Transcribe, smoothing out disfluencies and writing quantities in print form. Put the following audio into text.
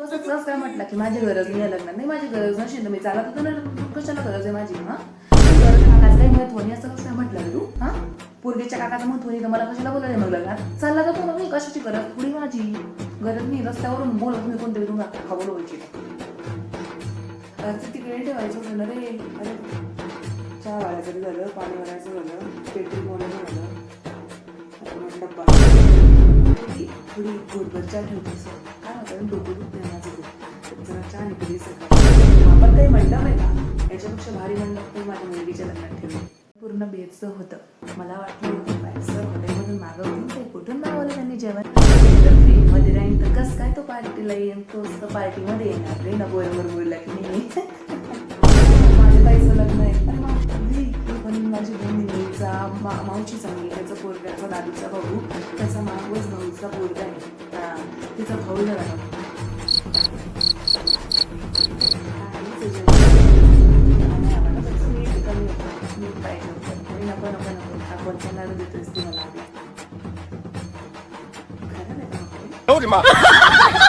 असंच काय म्हटलं की माझी गरज नाही लग्नात. नाही, माझी गरज नसेल तर मी चालत होतो ना. कशाला गरज आहे माझी? हा, गरज काकाचं काही महत्व नाही असं कसं काय म्हटलं तू? हा, पोरगीच्या काकाचं महत्व नाही तर मला कशाला बोलायला मग लग्नात? चालला जातो ना मी, कशाची गरज? थोडी माझी गरज नाही. रस्त्यावरून बोलत मी कोणतरी तुम्हाला काका बोलवायची तिकडे ठेवायचं होतं ना रे. अरे, चहा वाढायचं झालं, पाणी वाढायचं झालं, पेट्रोल बोलायचं झालं, डब्बा थोडी गोडभर चहा ठेवतेस. काय होतं डोकं दुखत नाही माझं. जरा चहा निघली सकाळी. आपण काही म्हणलं नाही का, याच्यापेक्षा भारी म्हणलं ते माझ्या मुलगीच्या लग्नात ठेवलं. पूर्ण बेचचं होतं. मला वाटलं होतं बाहेरचं हॉटेलमधून मागवून ते कुठून मागवलं त्यांनी जेवण. फ्रीमध्ये राहीन तर कसं काय तो पार्टीला येईन, तोच तर पार्टीमध्ये येणार रे ना. बरोबर बोलला की नाही. माझ्या ताईचं लग्न आहे. अरे मावशी पण माझी बहिणीचा मावशी चांगली, त्याचा पोरग्याचा दादूचा भाऊ, त्याचा मागवच भाऊचा पोरगा आहे. तिचा भाऊ झाला. नको नको नको आपण त्यांना देतोय तुम्हाला. खरं नाही.